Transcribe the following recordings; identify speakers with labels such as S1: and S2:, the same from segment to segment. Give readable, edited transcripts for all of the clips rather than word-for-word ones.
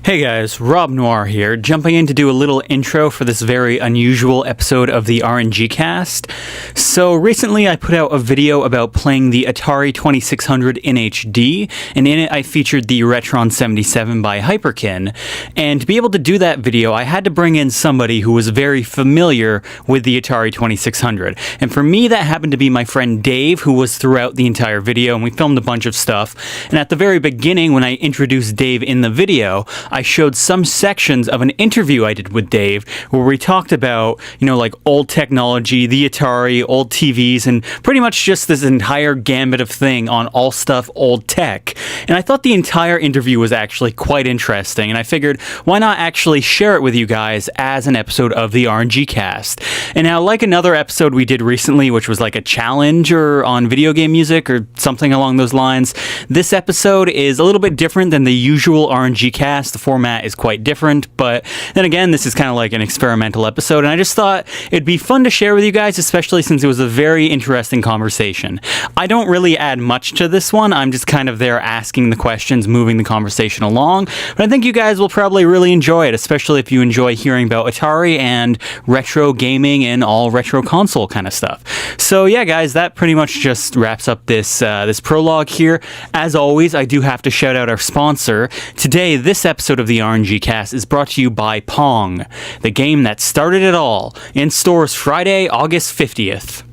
S1: Hey guys, Rob Noire here, jumping in to do a little intro for this very unusual episode of the Rngcast. So recently I put out a video about playing the Atari 2600 in HD, and in it I featured the Retron 77 by Hyperkin. And to be able to do that video, I had to bring in somebody who was very familiar with the Atari 2600. And for me, that happened to be my friend Dave, who was throughout the entire video, and we filmed a bunch of stuff. And at the very beginning, when I introduced Dave in the video, I showed some sections of an interview I did with Dave where we talked about, like old technology, the Atari, old TVs, and pretty much just this entire gambit of thing on all stuff old tech. And I thought the entire interview was actually quite interesting, and I figured, why not actually share it with you guys as an episode of the Rngcast? And now, like another episode we did recently, which was like a challenge on video game music or something along those lines, this episode is a little bit different than the usual Rngcast. The format is quite different, but then again, this is kind of like an experimental episode, and I just thought it'd be fun to share with you guys, especially since it was a very interesting conversation. I don't really add much to this one. I'm just kind of there asking the questions, moving the conversation along, but I think you guys will probably really enjoy it, especially if you enjoy hearing about Atari and retro gaming and all retro console kind of stuff. So yeah, guys, that pretty much just wraps up this prologue here. As always, I do have to shout out our sponsor. Today, this episode of the Rngcast is brought to you by Pong, the game that started it all, in stores Friday, August 50th.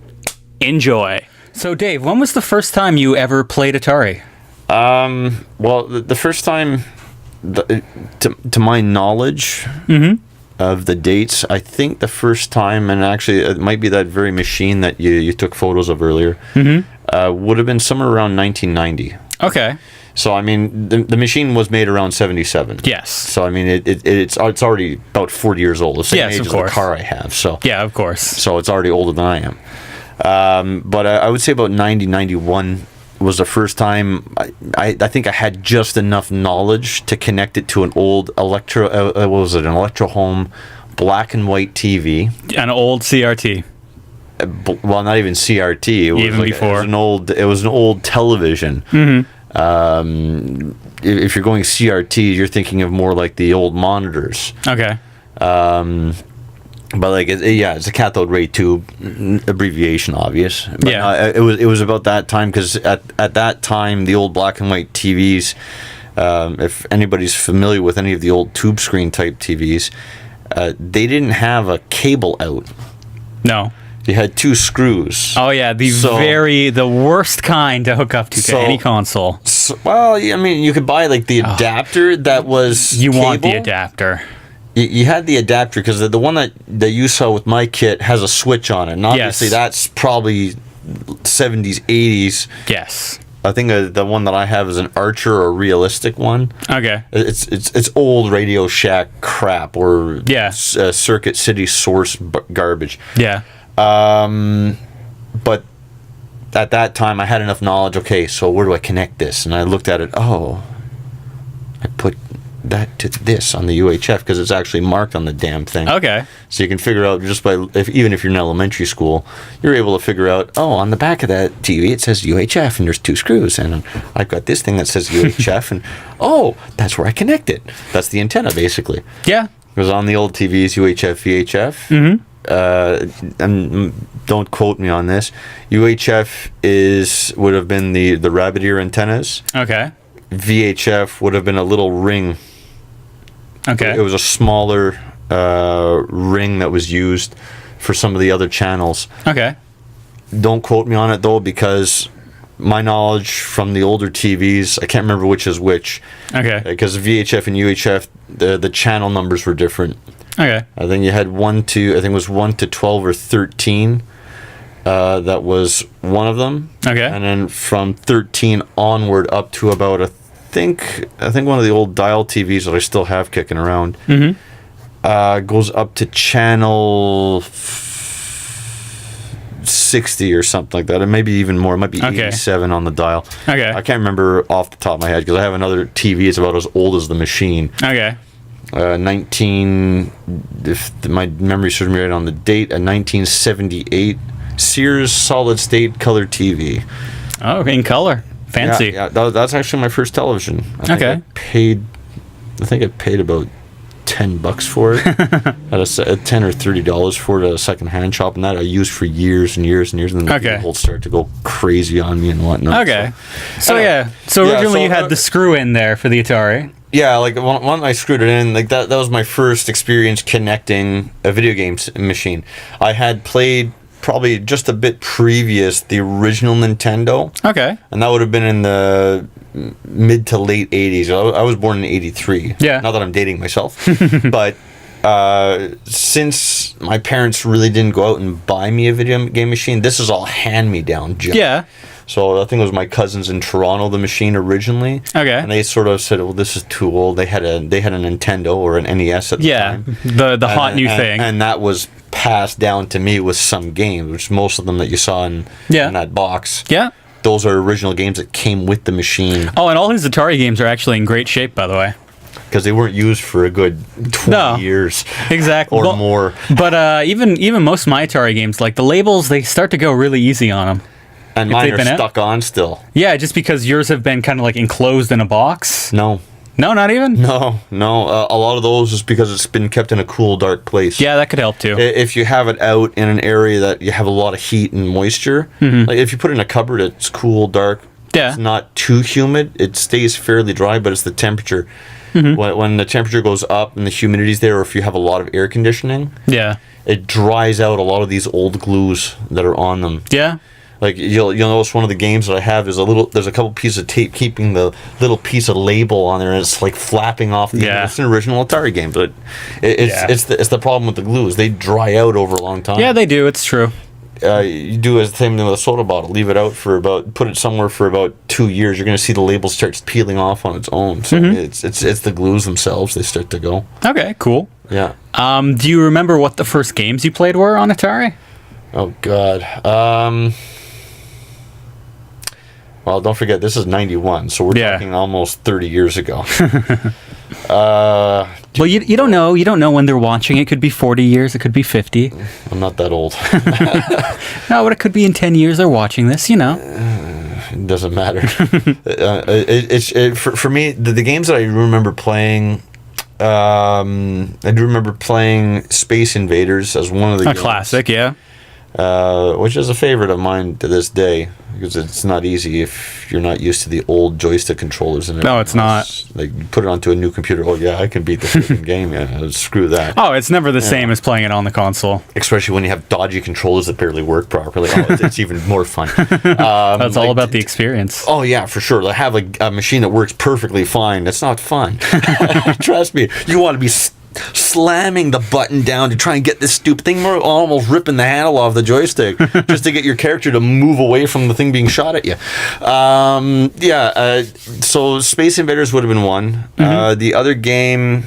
S1: Enjoy. So Dave, when was the first time you ever played Atari?
S2: Well, the first time, to my knowledge of the dates, I think the first time, and actually it might be that very machine that you took photos of earlier, would have been somewhere around 1990.
S1: Okay.
S2: So, I mean, the machine was made around 77.
S1: Yes.
S2: So, I mean, it's already about 40 years old. The same age as the car I have. So
S1: yeah, of course.
S2: So it's already older than I am. But I would say about 90, 91 was the first time I think I had just enough knowledge to connect it to an old an Electro Home black and white TV. An old
S1: CRT.
S2: Well, not even CRT. It was
S1: even before.
S2: It was an old television. Mm-hmm. If you're going CRT, you're thinking of more like the old monitors.
S1: Okay.
S2: But like, it's a cathode ray tube, abbreviation, obvious. But
S1: yeah.
S2: It was about that time, because at that time, the old black and white TVs, if anybody's familiar with any of the old tube screen type TVs, they didn't have a cable out.
S1: No.
S2: You had two screws.
S1: Oh yeah, the worst kind to hook up to any console.
S2: Well, I mean, you could buy like the adapter that was cable.
S1: Want the adapter.
S2: You had the adapter, because the one that you saw with my kit has a switch on it. And obviously that's probably 70s, 80s.
S1: Yes.
S2: I think the one that I have is an Archer or Realistic one. Okay. It's old Radio Shack crap, or Circuit City Source garbage.
S1: Yeah.
S2: But at that time I had enough knowledge. Okay, so where do I connect this? And I looked at it. I put that to this on the UHF, because it's actually marked on the damn thing.
S1: Okay.
S2: So you can figure out, just by, even if you're in elementary school, you're able to figure out, on the back of that TV it says UHF and there's two screws, and I've got this thing that says UHF, and that's where I connect it. That's the antenna, basically. Yeah. It was on the old TVs, UHF, VHF. And don't quote me on this. UHF would have been the rabbit ear antennas. Okay. VHF would have been a little ring. Okay. It was a smaller ring that was used for some of the other channels. Okay. Don't quote me on it though, because my knowledge from the older TVs, I can't remember which is which. Okay. Because VHF and UHF, the channel numbers were different. Okay. I think you had 1 to 12 or 13. That was one of them. Okay. And then from 13 onward up to about I think one of the old dial TVs that I still have kicking around goes up to channel 60 or something like that, and maybe even more. It might be 87 on the dial. Okay. I can't remember off the top of my head, because I have another TV. It's about as old as the machine. Okay. 19, if my memory serves me right on the date, a 1978 Sears solid state color TV. Oh, in color. Fancy. Yeah, that's actually my first television. I think I paid I think I paid about $10 for it at a $10 or $30 for it at a second-hand shop, and that I used for years and years and years, and then people started to go crazy on me and whatnot.
S1: Okay, so originally you had the screw in there for the Atari.
S2: Yeah, like when I screwed it in, like that was my first experience connecting a video game machine. I had played probably just a bit previous the original Nintendo.
S1: Okay.
S2: And that would have been in the mid to late 80s. I was born in 83.
S1: Yeah.
S2: Not that I'm dating myself. But since my parents really didn't go out and buy me a video game machine, this is all hand-me-down junk.
S1: Yeah.
S2: So I think it was my cousins in Toronto, the machine originally.
S1: Okay.
S2: And they sort of said, well, this is too old. They had a Nintendo or an NES at the time.
S1: The hot new thing.
S2: And that was passed down to me with some games, which most of them that you saw in that box.
S1: Yeah.
S2: Those are original games that came with the machine.
S1: Oh, and all his Atari games are actually in great shape, by the way.
S2: Because they weren't used for a good 20 years.
S1: Exactly.
S2: Or more.
S1: But even most of my Atari games, like the labels, they start to go really easy on them.
S2: And mine are stuck on still.
S1: Yeah, just because yours have been kind of like enclosed in a box.
S2: No.
S1: No, not even?
S2: No. A lot of those is because it's been kept in a cool, dark place.
S1: Yeah, that could help too.
S2: If you have it out in an area that you have a lot of heat and moisture, like if you put it in a cupboard, it's cool, dark.
S1: Yeah.
S2: It's not too humid. It stays fairly dry, but it's the temperature. When the temperature goes up and the humidity's there, or if you have a lot of air conditioning, it dries out a lot of these old glues that are on them.
S1: Yeah.
S2: Like you'll notice one of the games that I have is there's a couple pieces of tape keeping the little piece of label on there, and it's like flapping off the end. It's an original Atari game, but it's the problem with the glues. They dry out over a long time.
S1: Yeah, they do. It's true.
S2: You do the same thing with a soda bottle. Leave it out put it somewhere for about 2 years. You're going to see the label starts peeling off on its own. So it's the glues themselves. They start to go.
S1: Okay, cool.
S2: Yeah.
S1: Do you remember what the first games you played were on Atari?
S2: Oh God. Well, don't forget, this is 91, so we're talking almost 30 years ago.
S1: Well, you don't know. You don't know when they're watching. It could be 40 years. It could be 50.
S2: I'm not that old.
S1: No, but it could be in 10 years they're watching this,
S2: It doesn't matter. For me, the games that I remember playing, I do remember playing Space Invaders as one of the games.
S1: A classic, yeah.
S2: Which is a favorite of mine to this day, because it's not easy if you're not used to the old joystick controllers. And
S1: no, it's not.
S2: Like, you put it onto a new computer, I can beat the freaking game. Yeah, screw that.
S1: Oh, it's never the same as playing it on the console.
S2: Especially when you have dodgy controllers that barely work properly. It's even more fun.
S1: That's all about the experience.
S2: Oh, yeah, for sure. I have a machine that works perfectly fine. That's not fun. Trust me. You want to be slamming the button down to try and get this stupid thing, almost ripping the handle off the joystick just to get your character to move away from the thing being shot at you. So Space Invaders would have been one. The other game,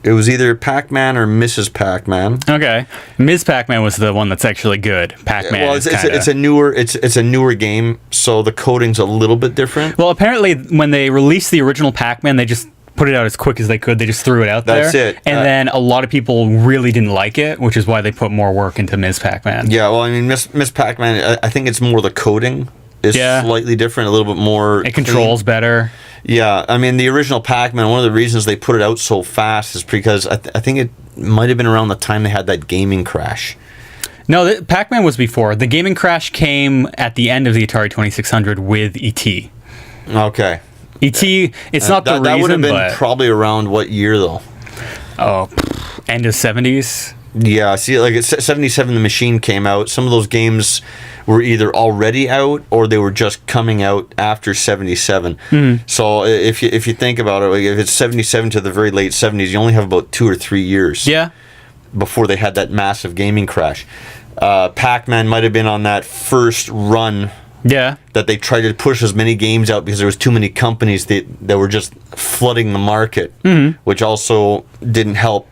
S2: it was either Pac-Man or Mrs. Pac-Man.
S1: Okay, Ms. Pac-Man was the one that's actually good. Pac-Man.
S2: Well, it's a newer game, so the coding's a little bit different.
S1: Well, apparently when they released the original Pac-Man, they just put it out as quick as they could. They just threw it out there.
S2: That's it.
S1: And then a lot of people really didn't like it, which is why they put more work into Ms. Pac-Man.
S2: Yeah, well, I mean, Miss Pac-Man, I think it's more the coding is slightly different, a little bit more
S1: It controls better.
S2: Yeah, I mean, the original Pac-Man, one of the reasons they put it out so fast is because I think it might have been around the time they had that gaming crash.
S1: No, Pac-Man was before. The gaming crash came at the end of the Atari 2600 with E.T.
S2: Okay.
S1: E.T., it's not the reason,
S2: that would have been probably around what year, though?
S1: Oh, end of 70s?
S2: Yeah, see, like at 77, the machine came out. Some of those games were either already out or they were just coming out after 77. So if you think about it, like if it's 77 to the very late 70s, you only have about 2 or 3 years before they had that massive gaming crash. Pac-Man might have been on that first run that they tried to push as many games out because there was too many companies that were just flooding the market, which also didn't help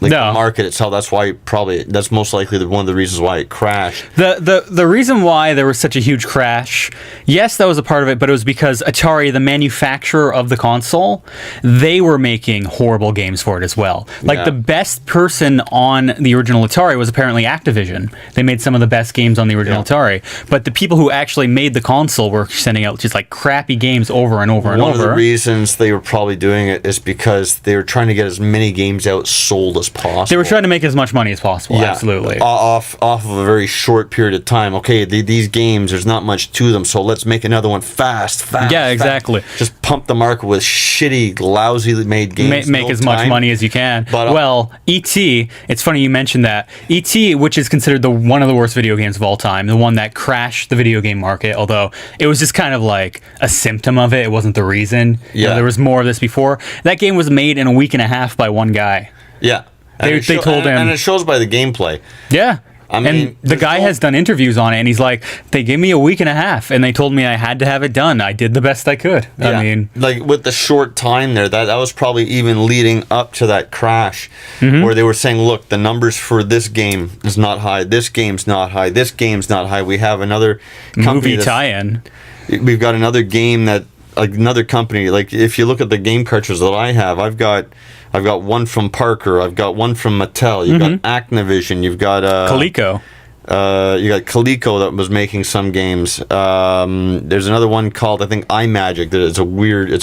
S2: like
S1: No.
S2: the market itself. That's most likely one of the reasons why it crashed.
S1: The reason why there was such a huge crash, yes, that was a part of it, but it was because Atari, the manufacturer of the console, they were making horrible games for it as well. Like,
S2: Yeah.
S1: the best person on the original Atari was apparently Activision. They made some of the best games on the original Atari, but the people who actually made the console were sending out just like crappy games over and over and
S2: One
S1: over.
S2: of the reasons they were probably doing it is because they were trying to get as many games out sold as possible.
S1: They were trying to make as much money as possible.
S2: Yeah,
S1: Absolutely.
S2: off of a very short period of time. Okay, these games, there's not much to them, so let's make another one fast.
S1: Yeah, exactly.
S2: Just pump the market with shitty, lousy made games.
S1: Make as much money as you can.
S2: But,
S1: well, E.T., it's funny you mentioned that. E.T., which is considered one of the worst video games of all time, the one that crashed the video game market, although it was just kind of like a symptom of it. It wasn't the reason.
S2: Yeah.
S1: There was more of this before. That game was made in a week and a half by one guy.
S2: Yeah.
S1: They told him.
S2: And it shows by the gameplay.
S1: Yeah.
S2: I mean,
S1: and the guy has done interviews on it, and he's like, they gave me a week and a half, and they told me I had to have it done. I did the best I could.
S2: Yeah.
S1: I mean,
S2: like with the short time there, that was probably even leading up to that crash, where they were saying, look, the numbers for this game is not high, this game's not high, this game's not high. We have another
S1: movie tie-in.
S2: We've got another game that, like, another company, like, if you look at the game cartridges that I have, I've got one from Parker, I've got one from Mattel, you've got Activision, you've got
S1: Coleco.
S2: you got Coleco that was making some games. There's another one called, I think, iMagic. That it's a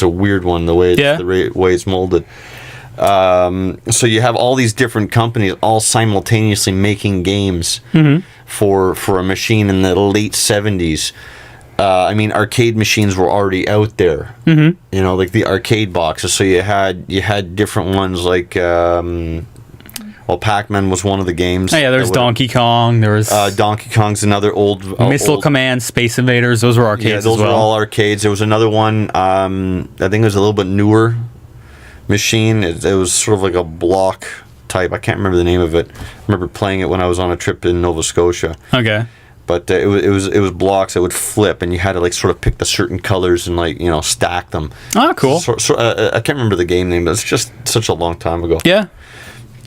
S2: weird one, the way it's molded. So you have all these different companies all simultaneously making games for a machine in the late 70s. I mean, arcade machines were already out there. You know, like the arcade boxes. So you had different ones like, Pac-Man was one of the games.
S1: Oh, yeah, there's Donkey Kong. There was
S2: Donkey Kong's another old
S1: Missile Command, Space Invaders. Those were arcades.
S2: Yeah, those
S1: as well.
S2: were all arcades. There was another one. I think it was a little bit newer machine. It was sort of like a block type. I can't remember the name of it. I remember playing it when I was on a trip in Nova Scotia.
S1: Okay.
S2: But it was blocks that would flip, and you had to like sort of pick the certain colors and like stack them.
S1: Oh, cool.
S2: I can't remember the game name, but it's just such a long time ago.
S1: Yeah.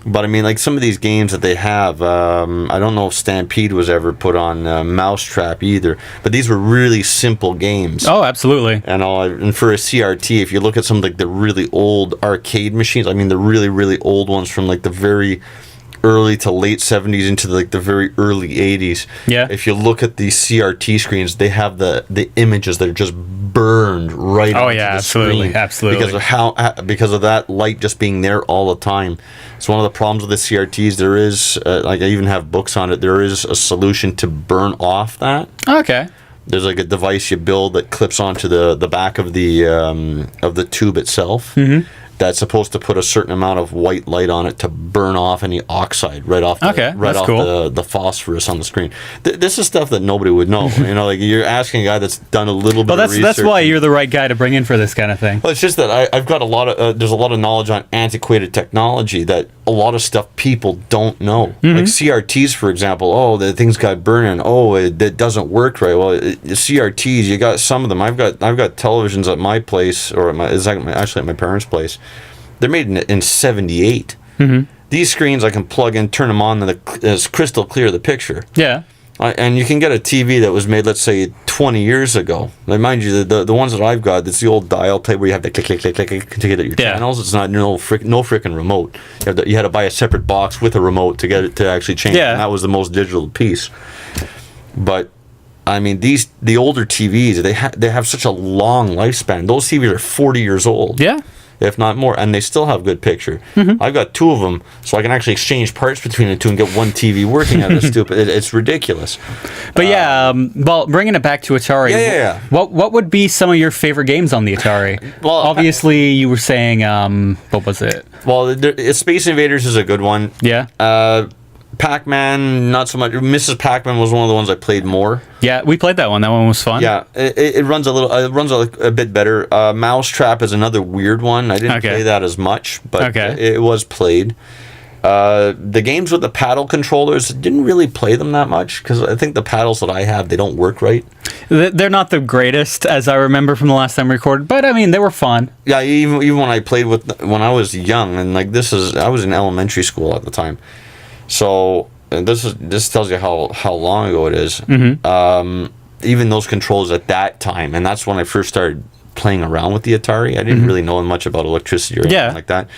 S2: But I mean, like some of these games that they have, I don't know if Stampede was ever put on Mousetrap either. But these were really simple games.
S1: Oh, absolutely.
S2: And for a CRT, if you look at some of like the really old arcade machines, I mean the really, really old ones from like the very early to late 70s into like the very early 80s.
S1: Yeah.
S2: If you look at these CRT screens, they have the images that are just burned right onto the screen.
S1: Absolutely.
S2: Because of that light just being there all the time. It's one of the problems with the CRTs. There is like I even have books on it. There is a solution to burn off that.
S1: Okay.
S2: There's like a device you build that clips onto the back of the tube itself. That's supposed to put a certain amount of white light on it to burn off any oxide right off the phosphorus on the screen. This is stuff that nobody would know. Like you're asking a guy that's done a little bit of research.
S1: That's why you're the right guy to bring in for this kind of thing.
S2: Well, it's just that I've got a lot of there's a lot of knowledge on antiquated technology that a lot of stuff people don't know. Like CRTs, for example. Oh, the things got burning. Oh, it doesn't work right. Well, CRTs, you got some of them. I've got televisions at my place, or actually at my parents' place. They're made in 78. These screens I can plug in, turn them on, and it's crystal clear, the picture.
S1: Yeah.
S2: And you can get a TV that was made, let's say, 20 years ago. Now, mind you, the ones that I've got, it's the old dial type where you have to click to get at your channels. It's not no freaking remote. You had to buy a separate box with a remote to get it to actually change.
S1: Yeah.
S2: And that was the most digital piece. But I mean, the older TVs, they have such a long lifespan. Those TVs are 40 years old.
S1: Yeah.
S2: If not more, and they still have good picture. I've got two of them, so I can actually exchange parts between the two and get one TV working out of the stupid. It's ridiculous.
S1: But well, bringing it back to Atari.
S2: Yeah.
S1: What would be some of your favorite games on the Atari?
S2: Well,
S1: obviously you were saying what was it?
S2: Well, Space Invaders is a good one.
S1: Yeah.
S2: Pac-Man, not so much. Mrs. Pac-Man was one of the ones I played more.
S1: Yeah, we played that one. That one was fun.
S2: Yeah, it runs a bit better. Mousetrap is another weird one. I didn't play that as much, but it was played. The games with the paddle controllers, didn't really play them that much because I think the paddles that I have, they don't work right.
S1: They're not the greatest, as I remember from the last time we recorded, but I mean, they were fun.
S2: Yeah, even when I played when I was young, and like I was in elementary school at the time. So this tells you how long ago it is.
S1: Mm-hmm.
S2: Even those controls at that time, and that's when I first started playing around with the Atari. I didn't really know much about electricity or anything like that,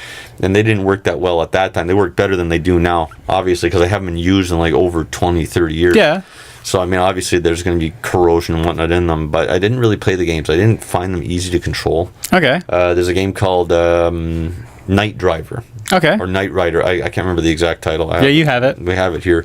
S2: and they didn't work that well at that time. They work better than they do now, obviously, because they haven't been used in like over 20, 30 years.
S1: Yeah.
S2: So I mean, obviously there's going to be corrosion and whatnot in them, but I didn't really play the games. I didn't find them easy to control.
S1: Okay.
S2: There's a game called Night Driver.
S1: Okay.
S2: Or Knight Rider. I can't remember the exact title.
S1: You have it.
S2: We have it here.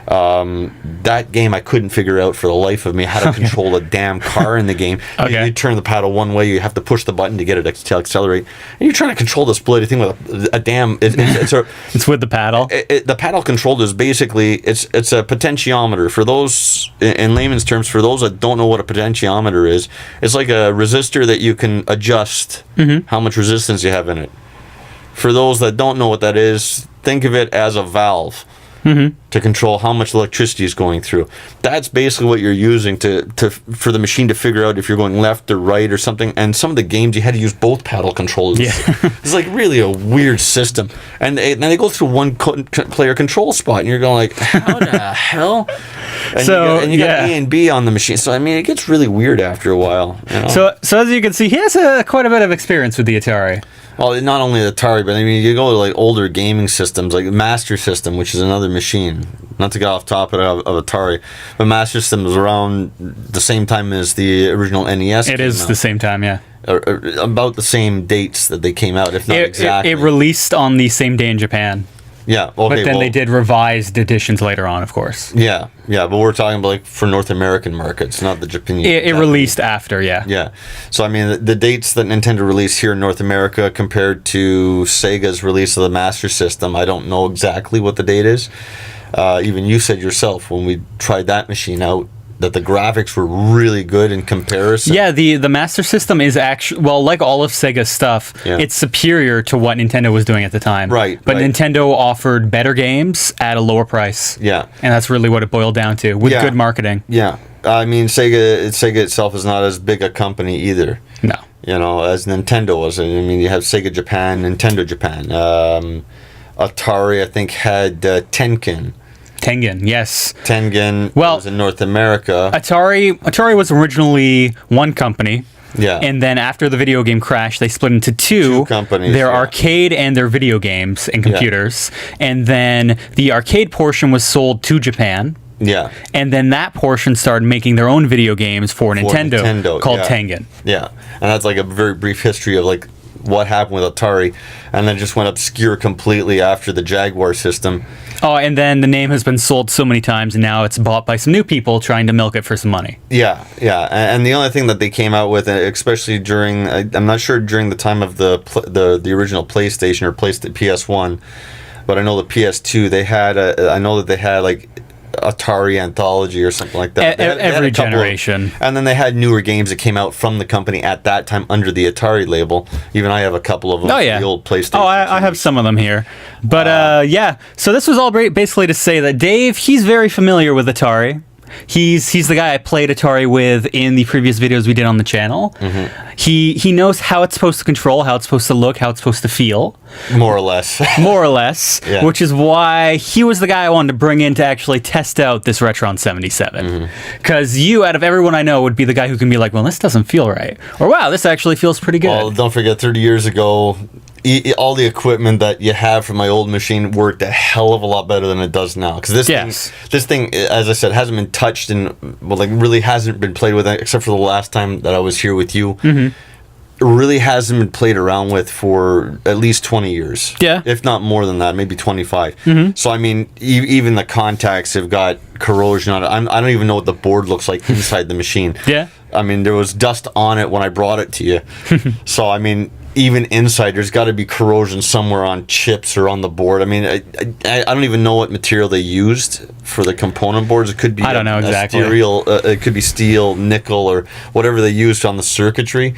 S2: That game I couldn't figure out for the life of me how to control a damn car in the game.
S1: Okay.
S2: You turn the paddle one way, you have to push the button to get it to accelerate, and you're trying to control this bloody thing with a damn.
S1: It's with the paddle.
S2: The paddle controller is basically it's a potentiometer. For those in layman's terms, for those that don't know what a potentiometer is, it's like a resistor that you can adjust how much resistance you have in it. For those that don't know what that is, think of it as a valve. To control how much electricity is going through. That's basically what you're using for the machine to figure out if you're going left or right or something. And some of the games you had to use both paddle controllers.
S1: Yeah.
S2: It's like really a weird system. And they go through one player control spot, and you're going like, how the hell? And you got A and B on the machine. So I mean, it gets really weird after a while. You know?
S1: So as you can see, he has quite a bit of experience with the Atari.
S2: Well, not only the Atari, but I mean, you go to like older gaming systems, like Master System, which is another machine. Not to get off topic of Atari, but Master System was around the same time as the original NES.
S1: It is the same time, yeah.
S2: About the same dates that they came out, if not exactly.
S1: It released on the same day in Japan.
S2: Yeah, okay.
S1: But then they did revised editions later on, of course.
S2: Yeah, but we're talking about like for North American markets, not the Japanese.
S1: It released after, yeah.
S2: Yeah. So I mean, the dates that Nintendo released here in North America compared to Sega's release of the Master System, I don't know exactly what the date is. Even you said yourself when we tried that machine out that the graphics were really good in comparison.
S1: Yeah, the Master System is actually, well, like all of Sega's stuff, it's superior to what Nintendo was doing at the time.
S2: Right.
S1: But Nintendo offered better games at a lower price.
S2: Yeah.
S1: And that's really what it boiled down to, with good marketing.
S2: Yeah. I mean, Sega itself is not as big a company either.
S1: No.
S2: You know, as Nintendo was. I mean, you have Sega Japan, Nintendo Japan. Atari, I think, had Tengen.
S1: Tengen, yes.
S2: Tengen was in North America.
S1: Atari was originally one company.
S2: Yeah.
S1: And then after the video game crash, they split into two
S2: companies.
S1: Their arcade and their video games and computers. Yeah. And then the arcade portion was sold to Japan.
S2: Yeah.
S1: And then that portion started making their own video games for Nintendo called Tengen.
S2: Yeah. And that's like a very brief history of like what happened with Atari, and then just went obscure completely after the Jaguar system.
S1: Oh, and then the name has been sold so many times, and now it's bought by some new people trying to milk it for some money.
S2: Yeah. And the only thing that they came out with, especially during, I'm not sure during the time of the original PlayStation or PS1, but I know the PS2, they had, I know that they had like Atari Anthology or something like that.
S1: Every generation.
S2: And then they had newer games that came out from the company at that time under the Atari label. Even I have a couple of them.
S1: Oh, yeah.
S2: The old PlayStation.
S1: Oh, I have some of them here. But, yeah. So this was all basically to say that Dave, he's very familiar with Atari. He's the guy I played Atari with in the previous videos we did on the channel. Mm-hmm. He knows how it's supposed to control, how it's supposed to look, how it's supposed to feel.
S2: More or less.
S1: Yeah. Which is why he was the guy I wanted to bring in to actually test out this Retron 77. Because you, out of everyone I know, would be the guy who can be like, well, this doesn't feel right. Or, wow, this actually feels pretty good.
S2: Well, don't forget, 30 years ago, all the equipment that you have from my old machine worked a hell of a lot better than it does now. Because this thing, as I said, hasn't been touched really hasn't been played with, except for the last time that I was here with you. Mm-hmm. It really hasn't been played around with for at least 20 years.
S1: Yeah.
S2: If not more than that, maybe 25. Mm-hmm. So, I mean, even the contacts have got corrosion on it. I don't even know what the board looks like inside the machine.
S1: Yeah.
S2: I mean, there was dust on it when I brought it to you. So, I mean, even inside, there's got to be corrosion somewhere on chips or on the board. I mean, I don't even know what material they used for the component boards. It could be
S1: I don't know exactly.
S2: It could be steel, nickel, or whatever they used on the circuitry.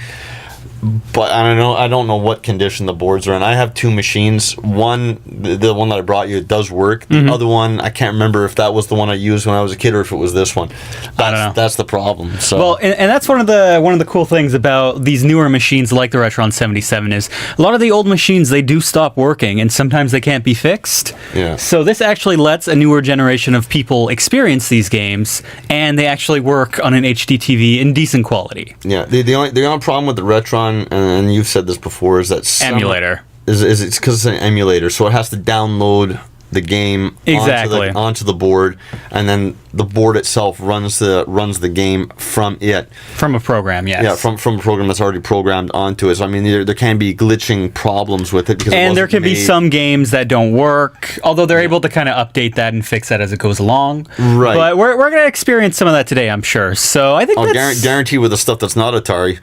S2: but I don't know what condition the boards are in. I have two machines. One, the one that I brought you, it does work. The other one, I can't remember if that was the one I used when I was a kid or if it was this one.
S1: I don't know.
S2: That's the problem. So.
S1: Well, and that's one of the cool things about these newer machines like the Retron 77 is a lot of the old machines, they do stop working, and sometimes they can't be fixed.
S2: Yeah.
S1: So this actually lets a newer generation of people experience these games, and they actually work on an HD TV in decent quality.
S2: Yeah. The only problem with the Retron, and you've said this before, is that
S1: Emulator.
S2: Is it's because it's an emulator, so it has to download the game onto the board, and then the board itself runs the game from it.
S1: From a program, yes.
S2: Yeah, from a program that's already programmed onto it. So I mean, there can be glitching problems with it because
S1: there can be some games that don't work, although they're able to kind of update that and fix that as it goes along.
S2: Right.
S1: But we're going to experience some of that today, I'm sure. So I think that's...
S2: guarantee with the stuff that's not Atari.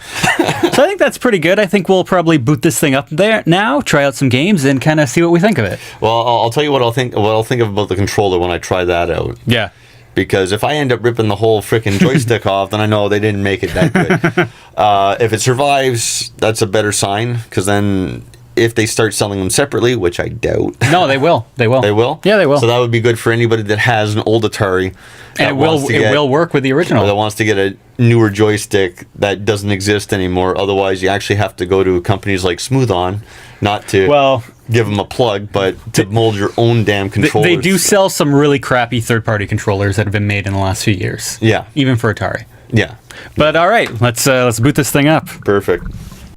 S1: So I think that's pretty good. I think we'll probably boot this thing up there now, try out some games, and kind of see what we think of it.
S2: Well, I'll tell you what I'll think of about the controller when I try that out.
S1: Yeah.
S2: Because if I end up ripping the whole freaking joystick off, then I know they didn't make it that good. If it survives, that's a better sign. Because then, if they start selling them separately, which I doubt.
S1: No, they will. They will.
S2: They will?
S1: Yeah, they will.
S2: So that would be good for anybody that has an old Atari.
S1: And it will work with the original.
S2: Or that wants to get a newer joystick that doesn't exist anymore. Otherwise, you actually have to go to companies like Smooth On, not to give them a plug, but to mold your own damn controllers.
S1: They do sell some really crappy third-party controllers that have been made in the last few years.
S2: Yeah.
S1: Even for Atari.
S2: Yeah.
S1: But all right, let's boot this thing up.
S2: Perfect.